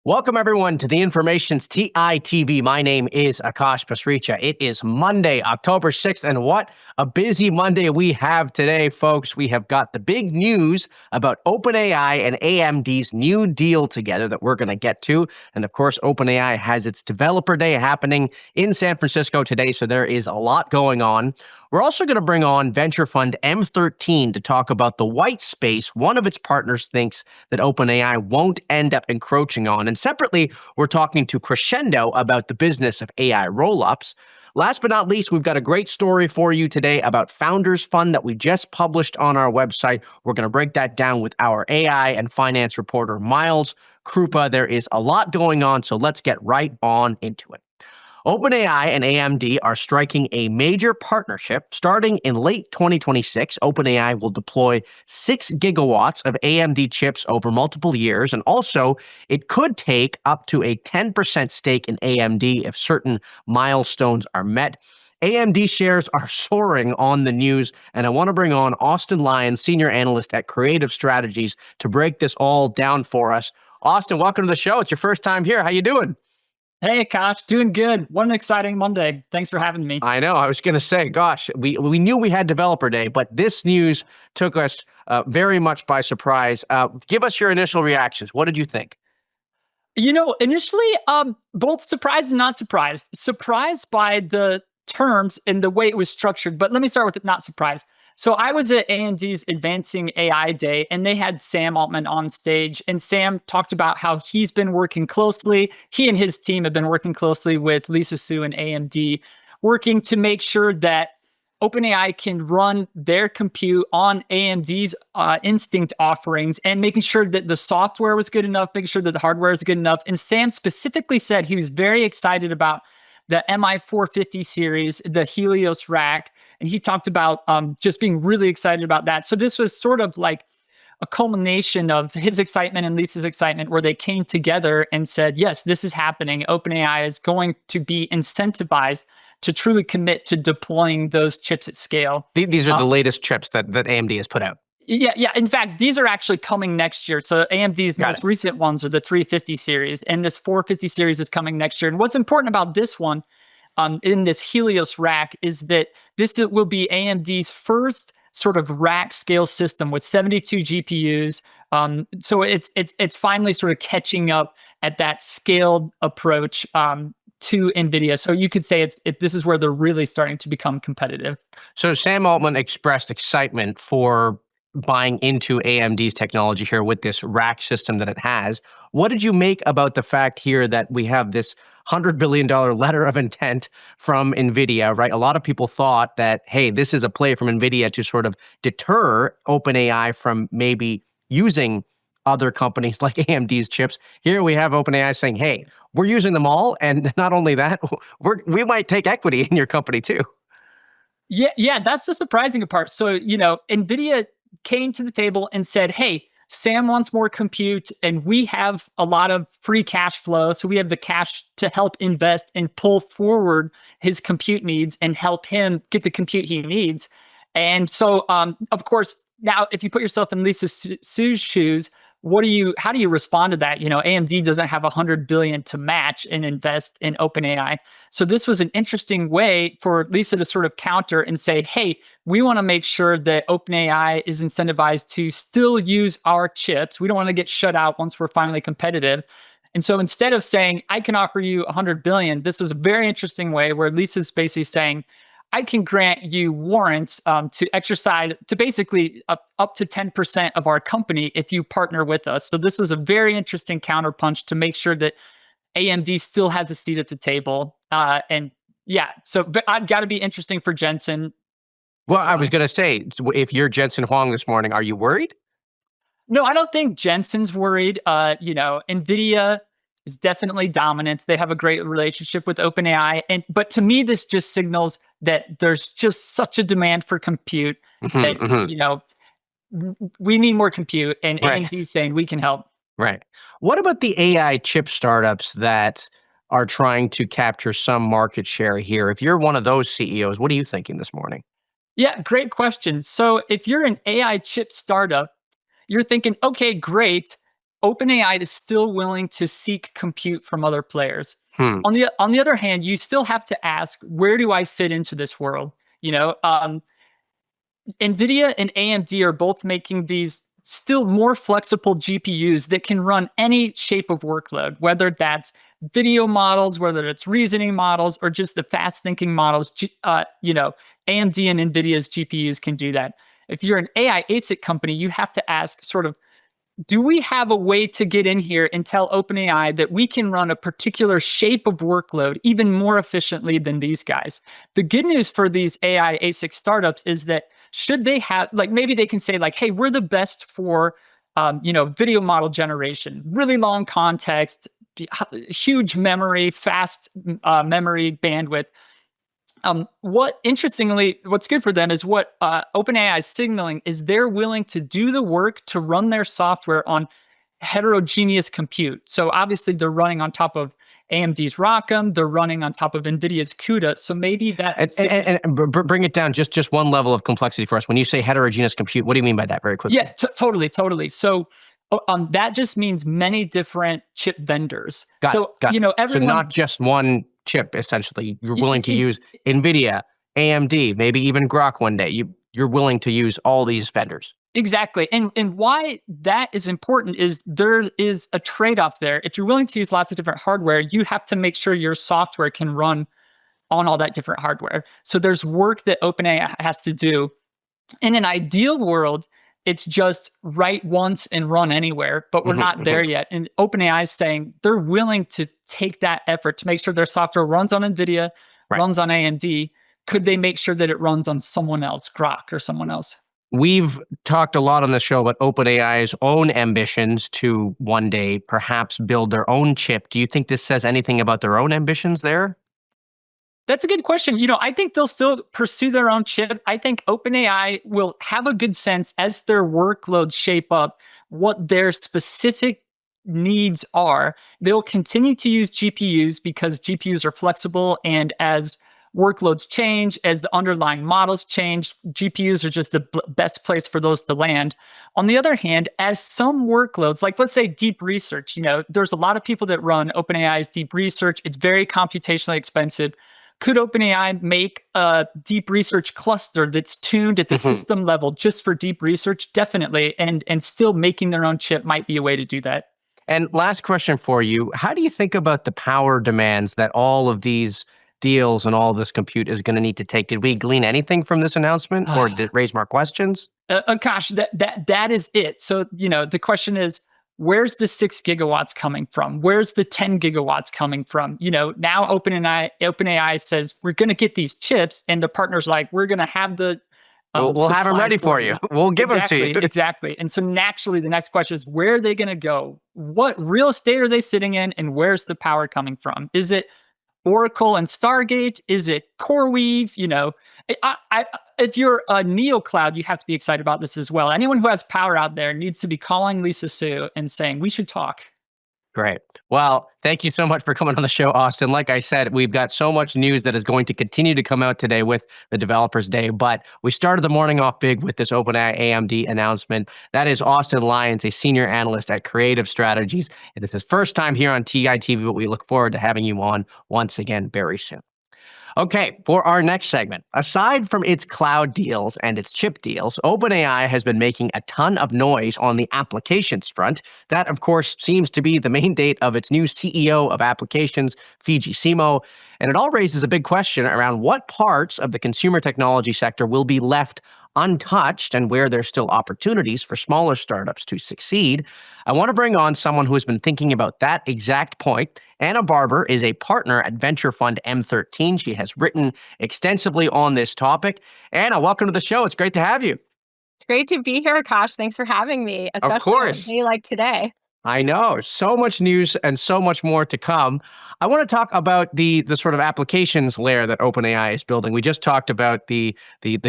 Welcome, everyone, to the Information's TITV. My name is Akash Pasricha. It is Monday, October 6th, and what a busy Monday we have today, folks. We have got the big news about OpenAI and AMD's new deal together that we're going to get to. And, of course, OpenAI has its Developer Day happening in San Francisco today, so there is a lot going on. We're also going to bring on venture fund M13 to talk about the white space one of its partners thinks that OpenAI won't end up encroaching on. And separately, we're talking to Crescendo about the business of AI rollups. Last but not least, we've got a great story for you today about Founders Fund that we just published on our website. We're going to break that down with our AI and finance reporter, Miles Kruppa. There is a lot going on, so let's get right on into it. OpenAI and AMD are striking a major partnership. Starting in late 2026, OpenAI will deploy 6 gigawatts of AMD chips over multiple years, and also it could take up to a 10% stake in AMD if certain milestones are met. AMD shares are soaring on the news, and I want to bring on Austin Lyons, senior analyst at Creative Strategies, to break this all down for us. Austin, welcome to the show. It's your first time here. How you doing? Hey, Akash, doing good. What an exciting Monday. Thanks for having me. I know. I was going to say, gosh, we knew we had Developer Day, but this news took us very much by surprise. Give us your initial reactions. What did you think? Initially, both surprised and not surprised. Surprised by the terms and the way it was structured, but let me start with not surprised. So I was at AMD's Advancing AI Day, and they had Sam Altman on stage, and Sam talked about how he's been working closely. He and his team have been working closely with Lisa Su and AMD, working to make sure that OpenAI can run their compute on AMD's Instinct offerings, and making sure that the software was good enough, making sure that the hardware is good enough. And Sam specifically said he was very excited about the MI450 series, the Helios rack, and he talked about just being really excited about that. So this was sort of like a culmination of his excitement and Lisa's excitement, where they came together and said, yes, this is happening. OpenAI is going to be incentivized to truly commit to deploying those chips at scale. These are the latest chips that AMD has put out. Yeah. In fact, these are actually coming next year. So AMD's most recent ones are the 350 series, and this 450 series is coming next year. And what's important about this one, in this Helios rack, is that this will be AMD's first sort of rack scale system with 72 GPUs. So it's finally sort of catching up at that scaled approach to NVIDIA. So you could say this is where they're really starting to become competitive. So Sam Altman expressed excitement for buying into AMD's technology here with this rack system that it has. What did you make about the fact here that we have this $100 billion letter of intent from NVIDIA, right? A lot of people thought that, hey, this is a play from NVIDIA to sort of deter OpenAI from maybe using other companies like AMD's chips. Here we have OpenAI saying, hey, we're using them all. And not only that, we might take equity in your company too. Yeah, that's the surprising part. So, NVIDIA came to the table and said, hey, Sam wants more compute, and we have a lot of free cash flow. So we have the cash to help invest and pull forward his compute needs and help him get the compute he needs. And so, of course, now if you put yourself in Lisa Su's shoes, how do you respond to that? AMD doesn't have $100 billion to match and invest in OpenAI. So this was an interesting way for Lisa to sort of counter and say, hey, we want to make sure that OpenAI is incentivized to still use our chips. We don't want to get shut out once we're finally competitive. And so instead of saying, I can offer you $100 billion, this was a very interesting way where Lisa's basically saying, I can grant you warrants to exercise to basically up to 10% of our company if you partner with us. So this was a very interesting counterpunch to make sure that AMD still has a seat at the table. So I've got to be interesting for Jensen. Well, I was going to say, if you're Jensen Huang this morning, are you worried? No, I don't think Jensen's worried. NVIDIA is definitely dominant. They have a great relationship with OpenAI. But to me, this just signals that there's just such a demand for compute that, we need more compute, and AMD's saying we can help. Right. What about the AI chip startups that are trying to capture some market share here? If you're one of those CEOs, what are you thinking this morning? Yeah, great question. So if you're an AI chip startup, you're thinking, okay, great. OpenAI is still willing to seek compute from other players. Hmm. On the other hand, you still have to ask, where do I fit into this world? NVIDIA and AMD are both making these still more flexible GPUs that can run any shape of workload, whether that's video models, whether it's reasoning models, or just the fast thinking models. AMD and NVIDIA's GPUs can do that. If you're an AI ASIC company, you have to ask sort of, do we have a way to get in here and tell OpenAI that we can run a particular shape of workload even more efficiently than these guys? The good news for these AI ASIC startups is that should they have, like, maybe they can say, like, hey, we're the best for, video model generation, really long context, huge memory, fast memory bandwidth. What's good for them is what OpenAI is signaling is they're willing to do the work to run their software on heterogeneous compute. So obviously they're running on top of AMD's ROCm, they're running on top of NVIDIA's CUDA. So maybe that bring it down just one level of complexity for us. When you say heterogeneous compute, what do you mean by that? Very quickly. Yeah, totally. So that just means many different chip vendors. Got it. Everyone, so not just one chip. Essentially, you're willing to use NVIDIA, AMD, maybe even Grok one day. You're willing to use all these vendors. Exactly. And why that is important is there is a trade-off there. If you're willing to use lots of different hardware, you have to make sure your software can run on all that different hardware. So there's work that OpenAI has to do. In an ideal world, it's just write once and run anywhere, but we're not there yet. And OpenAI is saying they're willing to take that effort to make sure their software runs on NVIDIA, runs on AMD. Could they make sure that it runs on someone else, Grok or someone else? We've talked a lot on the show about OpenAI's own ambitions to one day perhaps build their own chip. Do you think this says anything about their own ambitions there? That's a good question. I think they'll still pursue their own chip. I think OpenAI will have a good sense as their workloads shape up what their specific needs are. They'll continue to use GPUs because GPUs are flexible, and as workloads change, as the underlying models change, GPUs are just the best place for those to land. On the other hand, as some workloads, like let's say deep research, there's a lot of people that run OpenAI's deep research. It's very computationally expensive. Could OpenAI make a deep research cluster that's tuned at the system level just for deep research? Definitely. And still making their own chip might be a way to do that. And last question for you. How do you think about the power demands that all of these deals and all of this compute is going to need to take? Did we glean anything from this announcement, or did it raise more questions? Akash, that is it. So, the question is, where's the 6 gigawatts coming from? Where's the 10 gigawatts coming from? Now OpenAI says, we're going to get these chips, and the partner's like, we're going to have the we'll have them ready for you. We'll give them to you. Exactly. And so naturally, the next question is, where are they going to go? What real estate are they sitting in? And where's the power coming from? Is it Oracle and Stargate? Is it CoreWeave? If you're a neo cloud, you have to be excited about this as well. Anyone who has power out there needs to be calling Lisa Su and saying, we should talk. Great. Well, thank you so much for coming on the show, Austin. Like I said, we've got so much news that is going to continue to come out today with the Developers Day, but we started the morning off big with this OpenAI AMD announcement. That is Austin Lyons, a senior analyst at Creative Strategies. It is his first time here on TITV, but we look forward to having you on once again very soon. Okay, for our next segment, aside from its cloud deals and its chip deals, OpenAI has been making a ton of noise on the applications front. That, of course, seems to be the main date of its new CEO of applications, Fiji Simo. And it all raises a big question around what parts of the consumer technology sector will be left untouched and where there's still opportunities for smaller startups to succeed. I want to bring on someone who has been thinking about that exact point. Anna Barber is a partner at venture fund M13. She has written extensively on this topic. Anna, welcome to the show. It's great to have you. It's great to be here, Akash. Thanks for having me, especially of course. on a day like today. I know. So much news and so much more to come. I want to talk about the sort of applications layer that OpenAI is building. We just talked about the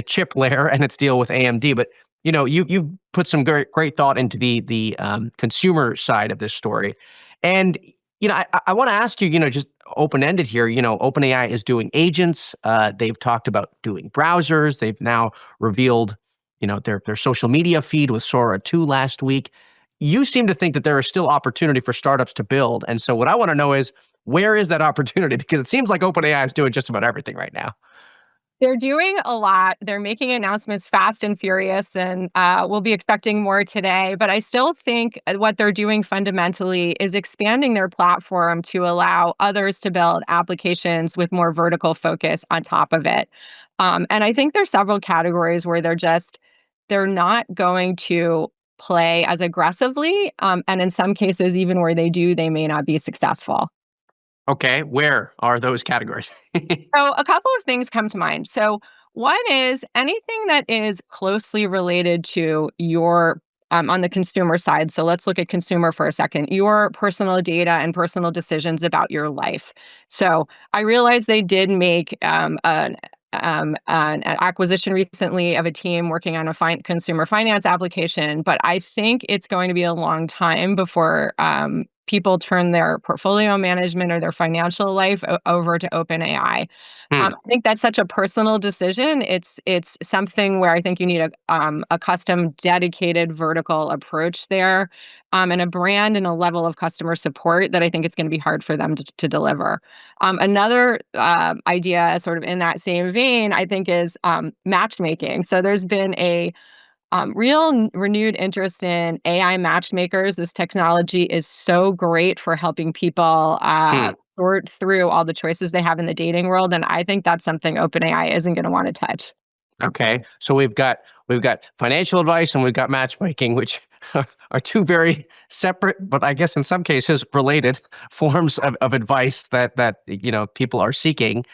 chip layer and its deal with AMD, but you've put some great thought into the consumer side of this story. And I want to ask you, just open-ended here, OpenAI is doing agents. They've talked about doing browsers. They've now revealed, their social media feed with Sora 2 last week. you seem to think that there is still opportunity for startups to build. And so what I want to know is, where is that opportunity? Because it seems like OpenAI is doing just about everything right now. They're doing a lot. They're making announcements fast and furious, and we'll be expecting more today. But I still think what they're doing fundamentally is expanding their platform to allow others to build applications with more vertical focus on top of it. And I think there's several categories where they're not going to play as aggressively. And in some cases, even where they do, they may not be successful. Okay, where are those categories? So a couple of things come to mind. So one is anything that is closely related to your on the consumer side. So let's look at consumer for a second. Your personal data and personal decisions about your life. So I realize they did make an acquisition recently of a team working on a consumer finance application, but I think it's going to be a long time before people turn their portfolio management or their financial life over to OpenAI. I think that's such a personal decision. It's something where I think you need a custom, dedicated, vertical approach there, and a brand and a level of customer support that I think is going to be hard for them to deliver. Another idea, sort of in that same vein, I think is matchmaking. So there's been a real renewed interest in AI matchmakers. This technology is so great for helping people sort through all the choices they have in the dating world, and I think that's something OpenAI isn't going to want to touch. Okay, so we've got financial advice and we've got matchmaking, which are two very separate, but I guess in some cases related forms of advice that people are seeking.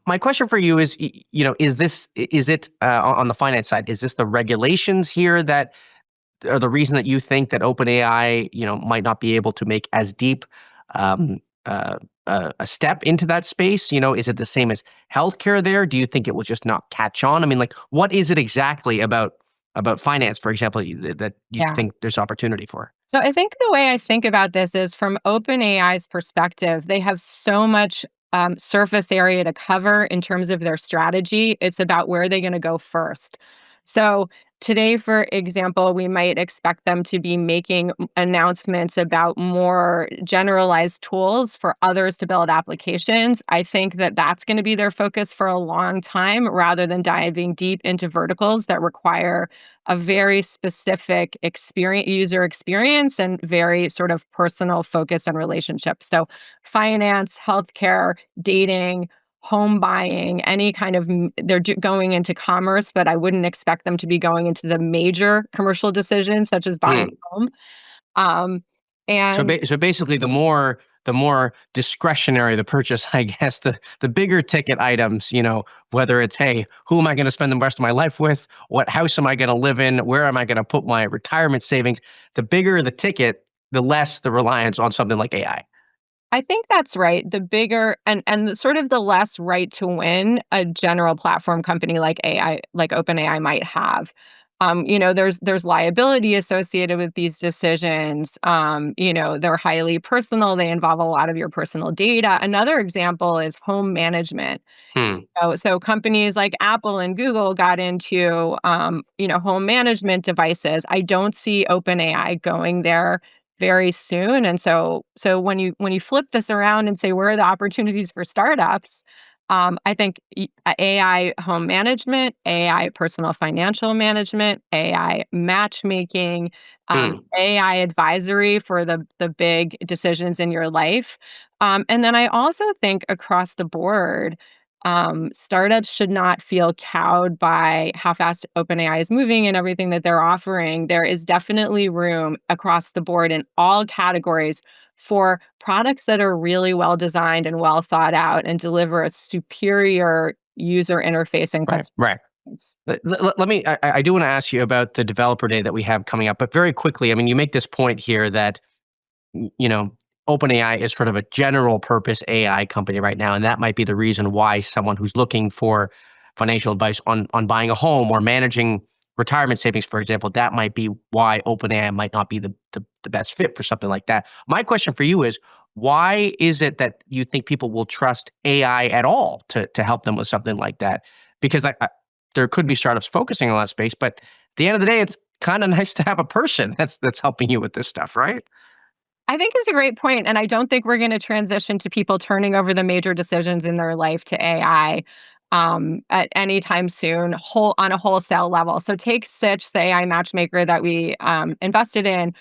My question for you is, is it on the finance side? Is this the regulations here that are the reason that you think that OpenAI, might not be able to make as deep a step into that space? Is it the same as healthcare there? Do you think it will just not catch on? I mean, like, what is it exactly about finance, for example, that you think there's opportunity for? So I think the way I think about this is from OpenAI's perspective, they have so much surface area to cover in terms of their strategy. It's about where they're going to go first. So today, for example, we might expect them to be making announcements about more generalized tools for others to build applications. I think that that's going to be their focus for a long time, rather than diving deep into verticals that require a very specific user experience and very sort of personal focus and relationship. So finance, healthcare, dating, home buying, any kind of, going into commerce, but I wouldn't expect them to be going into the major commercial decisions such as buying a home. So basically, the more discretionary the purchase, I guess, the bigger ticket items, whether it's, hey, who am I going to spend the rest of my life with? What house am I going to live in? Where am I going to put my retirement savings? The bigger the ticket, the less the reliance on something like AI. I think that's right. The bigger and sort of the less right to win a general platform company like OpenAI might have. There's liability associated with these decisions. They're highly personal. They involve a lot of your personal data. Another example is home management. So companies like Apple and Google got into home management devices. I don't see OpenAI going there very soon. And so when you flip this around and say, where are the opportunities for startups? I think AI home management, AI personal financial management, AI matchmaking, AI advisory for the big decisions in your life. And then I also think across the board, startups should not feel cowed by how fast OpenAI is moving and everything that they're offering. There is definitely room across the board in all categories for products that are really well designed and well thought out and deliver a superior user interface and customer experience. I do want to ask you about the developer day that we have coming up, but very quickly, I mean, you make this point here that, OpenAI is sort of a general purpose AI company right now, and that might be the reason why someone who's looking for financial advice on buying a home or managing retirement savings, for example, that might be why OpenAI might not be the best fit for something like that. My question for you is, why is it that you think people will trust AI at all to help them with something like that? Because there could be startups focusing on that space, but at the end of the day, kind of nice to have a person that's helping you with this stuff, right? I think it's a great point, and I don't think we're going to transition to people turning over the major decisions in their life to AI at any time soon, on a wholesale level. So take Sitch, the AI matchmaker that we invested in.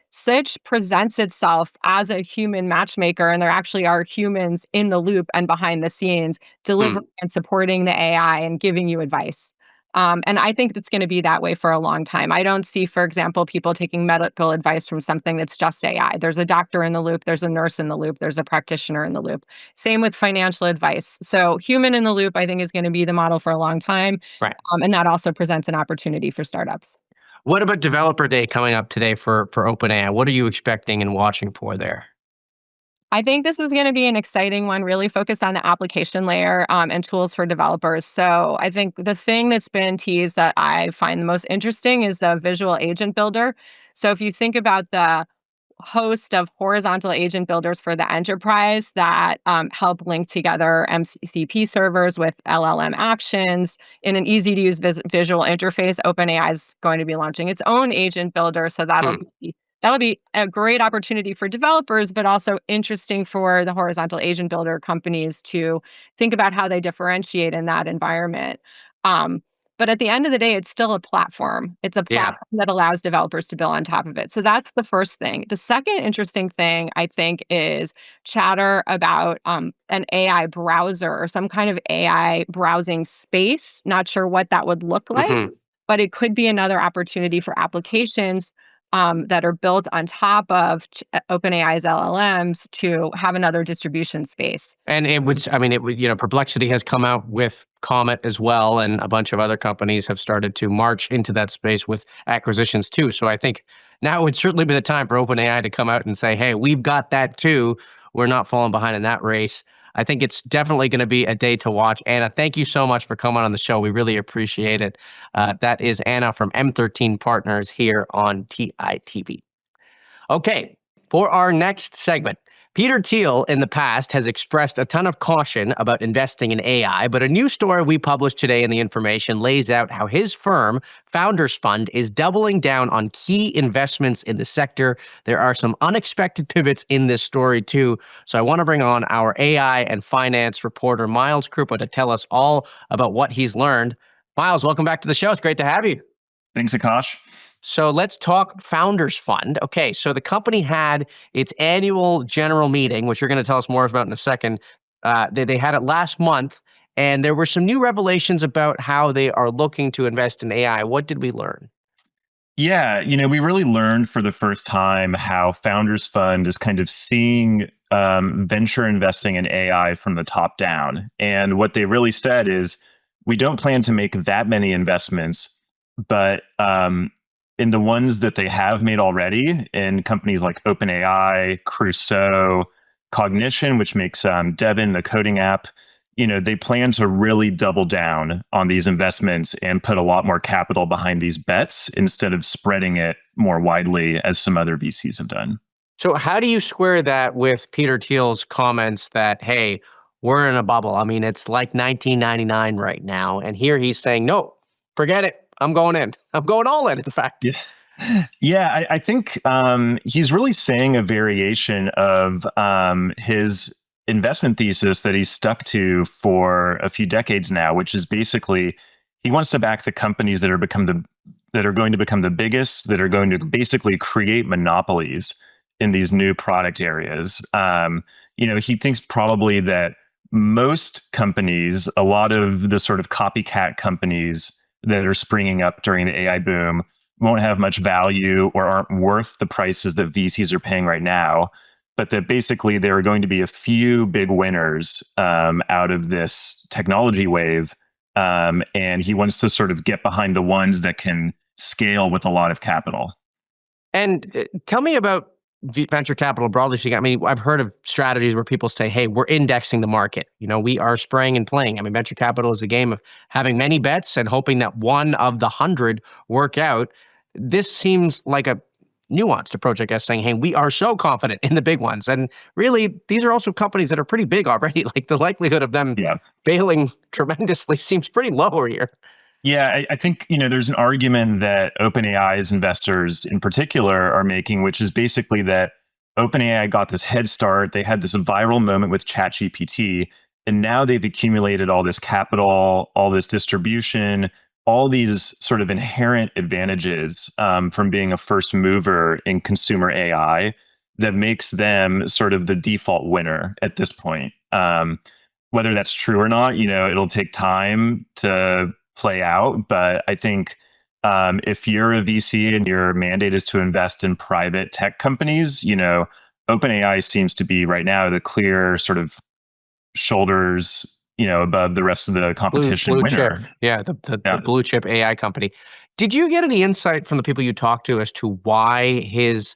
Sitch presents itself as a human matchmaker, and there actually are humans in the loop and behind the scenes delivering and supporting the AI and giving you advice. And I think it's going to be that way for a long time. I don't see, for example, people taking medical advice from something that's just AI. There's a doctor in the loop, there's a nurse in the loop, there's a practitioner in the loop. Same with financial advice. So human in the loop, I think, is going to be the model for a long time. Right. And that also presents an opportunity for startups. What about Developer Day coming up today for OpenAI? What are you expecting and watching for there? I think this is going to be an exciting one, really focused on the application layer and tools for developers. So I think the thing that's been teased that I find the most interesting is the visual agent builder. So if you think about the host of horizontal agent builders for the enterprise that help link together MCP servers with LLM actions in an easy to use visual interface, OpenAI is going to be launching its own agent builder. So that'll be a great opportunity for developers, but also interesting for the horizontal agent builder companies to think about how they differentiate in that environment. But at the end of the day, it's still a platform. It's a platform that allows developers to build on top of it. So that's the first thing. The second interesting thing, I think, is chatter about an AI browser or some kind of AI browsing space. Not sure what that would look like, but it could be another opportunity for applications that are built on top of OpenAI's LLMs to have another distribution space. And Perplexity has come out with Comet as well, and a bunch of other companies have started to march into that space with acquisitions too. So I think now would certainly be the time for OpenAI to come out and say, hey, we've got that too. We're not falling behind in that race. I think it's definitely going to be a day to watch. Anna, thank you so much for coming on the show. We really appreciate it. That is Anna from M13 Partners here on TITV. Okay, for our next segment, Peter Thiel in the past has expressed a ton of caution about investing in AI, but a new story we published today in The Information lays out how his firm, Founders Fund, is doubling down on key investments in the sector. There are some unexpected pivots in this story too, so I want to bring on our AI and finance reporter, Miles Kruppa, to tell us all about what he's learned. Miles, welcome back to the show. It's great to have you. Thanks, Akash. So let's talk Founders Fund. Okay, so the company had its annual general meeting, which you're going to tell us more about in a second. They had it last month, and there were some new revelations about how they are looking to invest in AI. What did we learn? Yeah, we really learned for the first time how Founders Fund is kind of seeing venture investing in AI from the top down. And what they really said is, we don't plan to make that many investments, but in the ones that they have made already in companies like OpenAI, Crescendo, Cognition, which makes Devin, the coding app, they plan to really double down on these investments and put a lot more capital behind these bets instead of spreading it more widely as some other VCs have done. So how do you square that with Peter Thiel's comments that, hey, we're in a bubble? I mean, it's like 1999 right now. And here he's saying, no, forget it. I'm going in. I'm going all in fact. Yeah, I think he's really saying a variation of his investment thesis that he's stuck to for a few decades now, which is basically he wants to back the companies that are going to become the biggest, that are going to basically create monopolies in these new product areas. He thinks probably that most companies, a lot of the sort of copycat companies that are springing up during the AI boom, won't have much value or aren't worth the prices that VCs are paying right now, but that basically there are going to be a few big winners out of this technology wave. And he wants to sort of get behind the ones that can scale with a lot of capital. And tell me about venture capital broadly speaking. I mean, I've heard of strategies where people say, hey, we're indexing the market. We are spraying and playing. I mean, venture capital is a game of having many bets and hoping that one of the 100 work out. This seems like a nuanced approach, I guess, saying, hey, we are so confident in the big ones. And really, these are also companies that are pretty big already. Like the likelihood of them failing tremendously seems pretty low here. Yeah, I think, there's an argument that OpenAI's investors in particular are making, which is basically that OpenAI got this head start. They had this viral moment with ChatGPT, and now they've accumulated all this capital, all this distribution, all these sort of inherent advantages from being a first mover in consumer AI that makes them sort of the default winner at this point. Whether that's true or not, it'll take time to play out. But I think if you're a VC and your mandate is to invest in private tech companies, OpenAI seems to be right now the clear sort of shoulders, above the rest of the competition Blue winner. chip. Yeah, the blue chip AI company. Did you get any insight from the people you talked to as to why his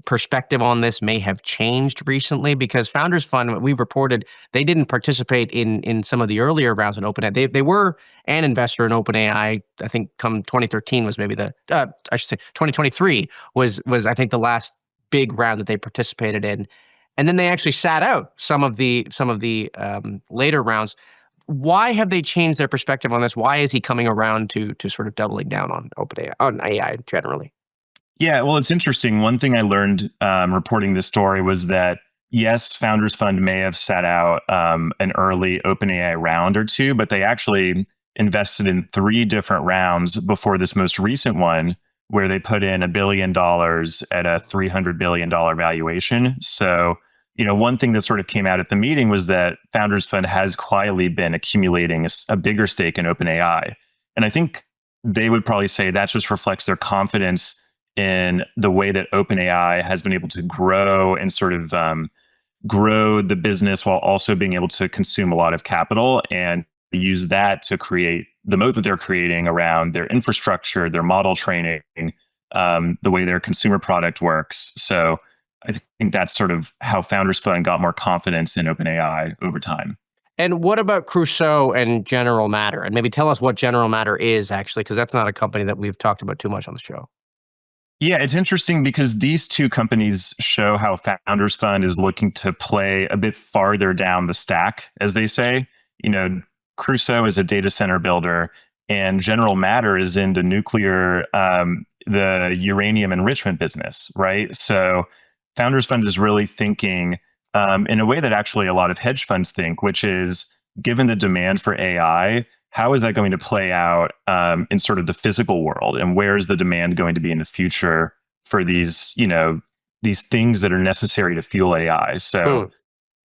perspective on this may have changed recently? Because Founders Fund, we've reported, they didn't participate in some of the earlier rounds in OpenAI. They were an investor in OpenAI. I think come 2013 was maybe 2023 was I think the last big round that they participated in, and then they actually sat out some of the later rounds. Why have they changed their perspective on this? Why is he coming around to sort of doubling down on OpenAI, on AI generally? Yeah, well, it's interesting. One thing I learned reporting this story was that, yes, Founders Fund may have sat out an early OpenAI round or two, but they actually invested in 3 different rounds before this most recent one, where they put in $1 billion at a $300 billion valuation. So, one thing that sort of came out at the meeting was that Founders Fund has quietly been accumulating a bigger stake in OpenAI. And I think they would probably say that just reflects their confidence in the way that OpenAI has been able to grow and sort of grow the business while also being able to consume a lot of capital and use that to create the moat that they're creating around their infrastructure, their model training, the way their consumer product works. So I think that's sort of how Founders Fund got more confidence in OpenAI over time. And what about Crescendo and General Matter? And maybe tell us what General Matter is actually, because that's not a company that we've talked about too much on the show. Yeah, it's interesting because these two companies show how Founders Fund is looking to play a bit farther down the stack, as they say. Crescendo is a data center builder, and General Matter is in the nuclear, the uranium enrichment business, right? So Founders Fund is really thinking in a way that actually a lot of hedge funds think, which is, given the demand for AI, how is that going to play out in sort of the physical world? And where is the demand going to be in the future for these things that are necessary to fuel AI? So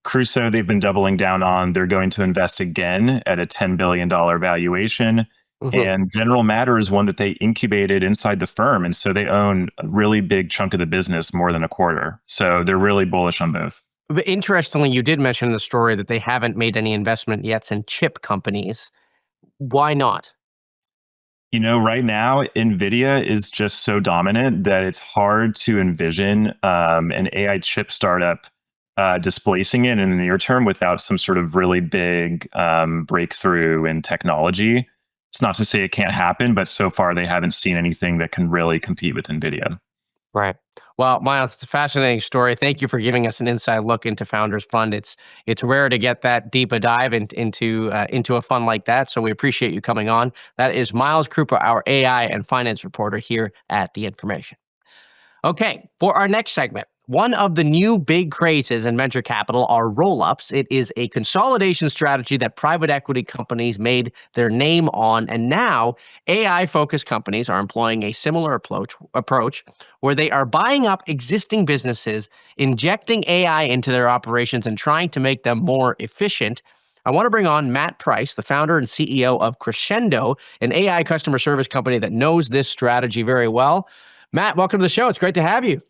Crescendo, they've been doubling down on. They're going to invest again at a $10 billion valuation. And General Matter is one that they incubated inside the firm. And so they own a really big chunk of the business, more than a quarter. So they're really bullish on both. But interestingly, you did mention in the story that they haven't made any investment yet in chip companies. Why not? Right now, NVIDIA is just so dominant that it's hard to envision an AI chip startup displacing it in the near term without some sort of really big breakthrough in technology. It's not to say it can't happen, but so far they haven't seen anything that can really compete with NVIDIA. Right. Well, Miles, it's a fascinating story. Thank you for giving us an inside look into Founders Fund. It's rare to get that deep a dive into a fund like that, so we appreciate you coming on. That is Miles Kruppa, our AI and finance reporter here at The Information. Okay, for our next segment, one of the new big crazes in venture capital are rollups. It is a consolidation strategy that private equity companies made their name on, and now AI-focused companies are employing a similar approach where they are buying up existing businesses, injecting AI into their operations, and trying to make them more efficient. I want to bring on Matt Price, the founder and CEO of Crescendo, an AI customer service company that knows this strategy very well. Matt, welcome to the show. It's great to have you.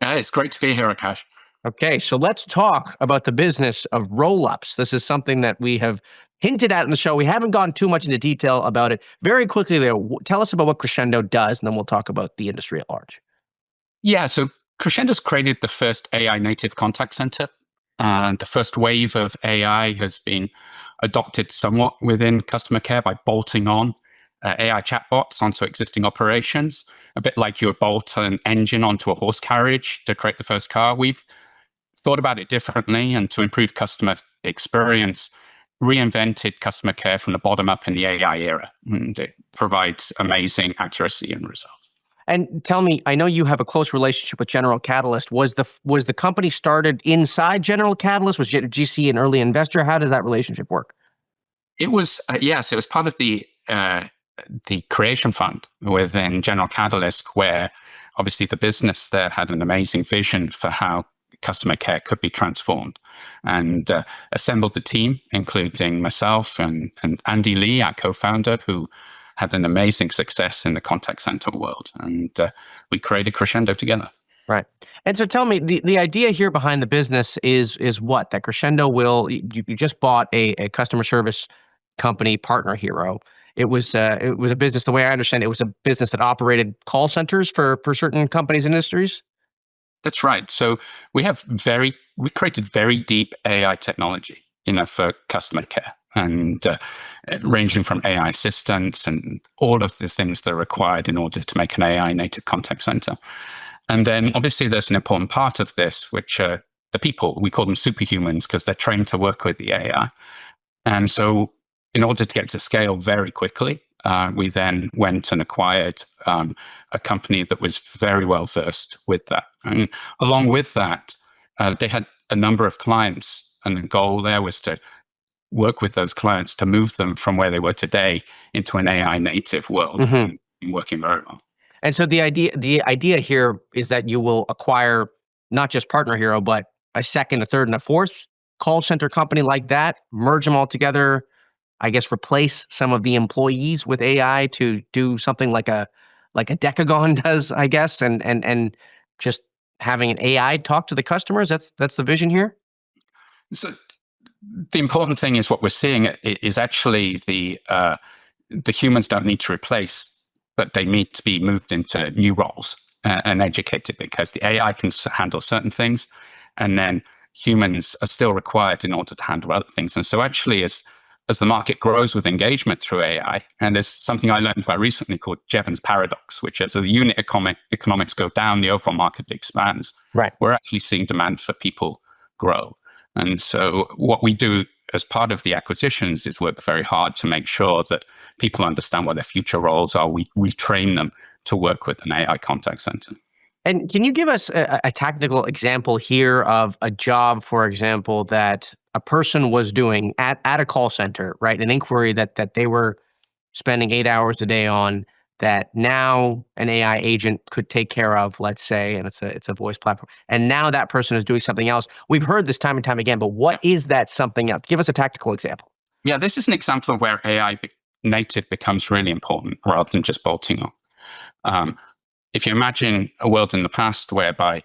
It's great to be here, Akash. Okay, so let's talk about the business of rollups. This is something that we have hinted at in the show. We haven't gone too much into detail about it. Very quickly, though, tell us about what Crescendo does, and then we'll talk about the industry at large. Yeah, so Crescendo's created the first AI native contact center. The first wave of AI has been adopted somewhat within customer care by bolting on AI chatbots onto existing operations, a bit like you would bolt an engine onto a horse carriage to create the first car. We've thought about it differently, and to improve customer experience, reinvented customer care from the bottom up in the AI era, and it provides amazing accuracy and results. And tell me, I know you have a close relationship with General Catalyst. Was the company started inside General Catalyst? Was GC an early investor? How does that relationship work? It was yes, it was part of the creation fund within General Catalyst, where obviously the business there had an amazing vision for how customer care could be transformed, and assembled the team, including myself and Andy Lee, our co-founder, who had an amazing success in the contact center world, and we created Crescendo together. Right. And so tell me, the idea here behind the business is what? That Crescendo you just bought a customer service company, Partner Hero. It was a business, the way I understand it, was a business that operated call centers for certain companies and industries. That's right. So we created very deep AI technology, for customer care, and ranging from AI assistants and all of the things that are required in order to make an AI native contact center. And then obviously there's an important part of this, which are the people. We call them superhumans because they're trained to work with the AI. And so in order to get to scale very quickly, we then went and acquired a company that was very well versed with that. And along with that, they had a number of clients, and the goal there was to work with those clients to move them from where they were today into an AI native world, and working very well. And so the idea here is that you will acquire not just Partner Hero, but a second, a third, and a fourth call center company like that, merge them all together, I guess replace some of the employees with AI to do something like a Decagon does, I guess, and just having an AI talk to the customers. That's the vision here. So the important thing is what we're seeing is actually the humans don't need to replace, but they need to be moved into new roles and educated, because the AI can handle certain things, and then humans are still required in order to handle other things. And so actually, as the market grows with engagement through AI, and there's something I learned about recently called Jevons paradox, which as the unit economics go down, the overall market expands. Right. We're actually seeing demand for people grow. And so what we do as part of the acquisitions is work very hard to make sure that people understand what their future roles are. We train them to work with an AI contact center. And can you give us a technical example here of a job, for example, that a person was doing at a call center, right? An inquiry that they were spending 8 hours a day on, that now an AI agent could take care of, let's say, and it's a voice platform. And now that person is doing something else. We've heard this time and time again, but what is that something else? Give us a tactical example. Yeah, this is an example of where AI native becomes really important rather than just bolting on. If you imagine a world in the past whereby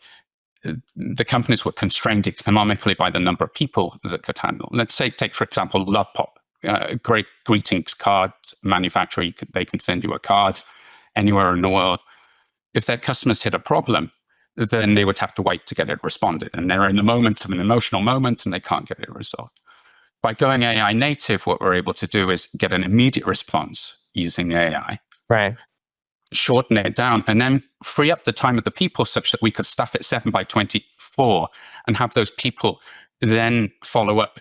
the companies were constrained economically by the number of people that could handle. Let's say, take for example, Lovepop, a great greetings card manufacturer. They can send you a card anywhere in the world. If their customers hit a problem, then they would have to wait to get it responded. And they're in the moment of an emotional moment and they can't get it resolved. By going AI native, what we're able to do is get an immediate response using AI. Right. Shorten it down, and then free up the time of the people such that we could staff it 7/24 and have those people then follow up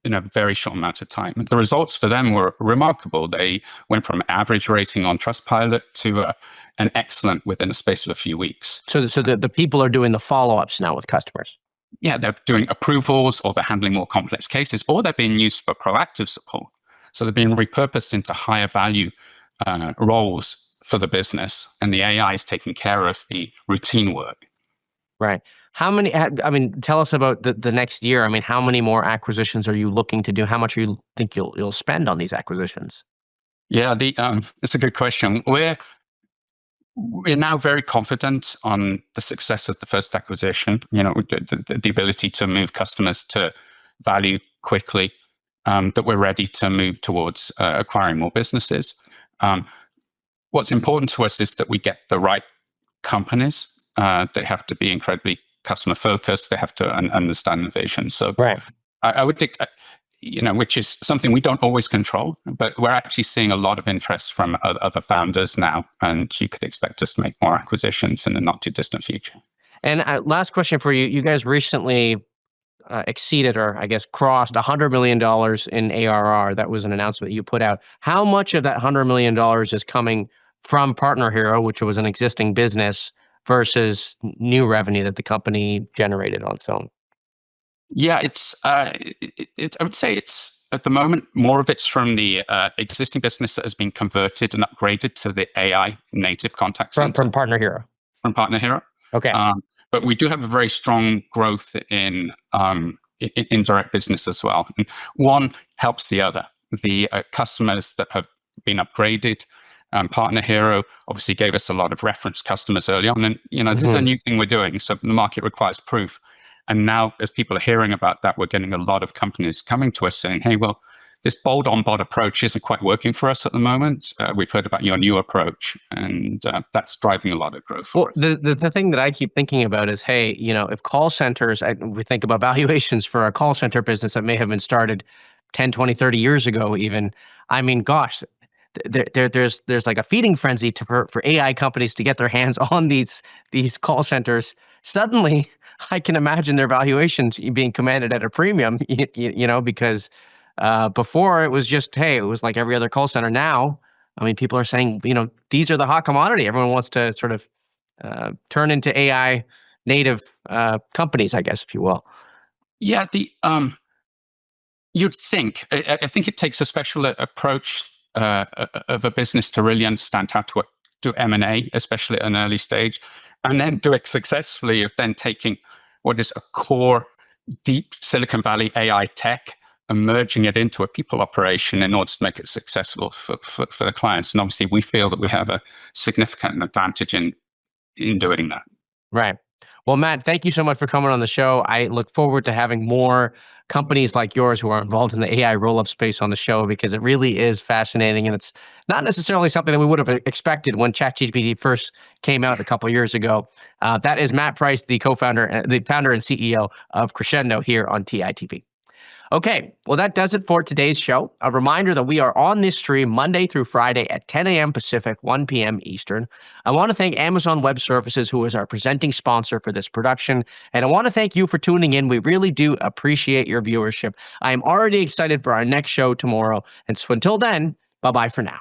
in a very short amount of time. The results for them were remarkable. They went from average rating on Trustpilot to an excellent within a space of a few weeks. So the people are doing the follow-ups now with customers. Yeah, they're doing approvals, or they're handling more complex cases, or they're being used for proactive support. So they're being repurposed into higher value roles for the business, and the AI is taking care of the routine work. Right. How many, tell us about the next year. I mean, how many more acquisitions are you looking to do? How much do you think you'll spend on these acquisitions? Yeah, it's a good question. We're now very confident on the success of the first acquisition, the ability to move customers to value quickly, that we're ready to move towards acquiring more businesses. What's important to us is that we get the right companies. They have to be incredibly customer focused. They have to understand the vision. So right. I would think, which is something we don't always control, but we're actually seeing a lot of interest from other founders now, and you could expect us to make more acquisitions in the not too distant future. And last question for you. You guys recently exceeded, or I guess crossed $100 million in ARR. That was an announcement that you put out. How much of that $100 million is coming from Partner Hero, which was an existing business, versus new revenue that the company generated on its own? Yeah, I would say it's at the moment more of it's from the existing business that has been converted and upgraded to the AI native contact center From Partner Hero. From Partner Hero. Okay. But we do have a very strong growth in direct business as well. And one helps the other. The customers that have been upgraded, Partner Hero obviously gave us a lot of reference customers early on. And, this is a new thing we're doing. So the market requires proof. And now as people are hearing about that, we're getting a lot of companies coming to us saying, hey, well, this bolt-on-bot approach isn't quite working for us at the moment. We've heard about your new approach, and that's driving a lot of growth. Well, the thing that I keep thinking about is, hey, if call centers, we think about valuations for a call center business that may have been started 10, 20, 30 years ago even. I mean, gosh, there's like a feeding frenzy for AI companies to get their hands on these call centers. Suddenly, I can imagine their valuations being commanded at a premium, because before it was just, hey, it was like every other call center. Now, I mean, people are saying, these are the hot commodity. Everyone wants to sort of turn into AI native companies, I guess, if you will. Yeah, you'd think. I think it takes a special approach of a business to really understand how to do M&A, especially at an early stage, and then do it successfully of then taking what is a core, deep Silicon Valley AI tech and merging it into a people operation in order to make it successful for the clients. And obviously, we feel that we have a significant advantage in doing that. Right. Well, Matt, thank you so much for coming on the show. I look forward to having more companies like yours who are involved in the AI roll-up space on the show, because it really is fascinating, and it's not necessarily something that we would have expected when ChatGPT first came out a couple of years ago. That is Matt Price, the founder and CEO of Crescendo here on TITV. Okay, well, that does it for today's show. A reminder that we are on this stream Monday through Friday at 10 a.m. Pacific, 1 p.m. Eastern. I want to thank Amazon Web Services, who is our presenting sponsor for this production. And I want to thank you for tuning in. We really do appreciate your viewership. I am already excited for our next show tomorrow. And so until then, bye-bye for now.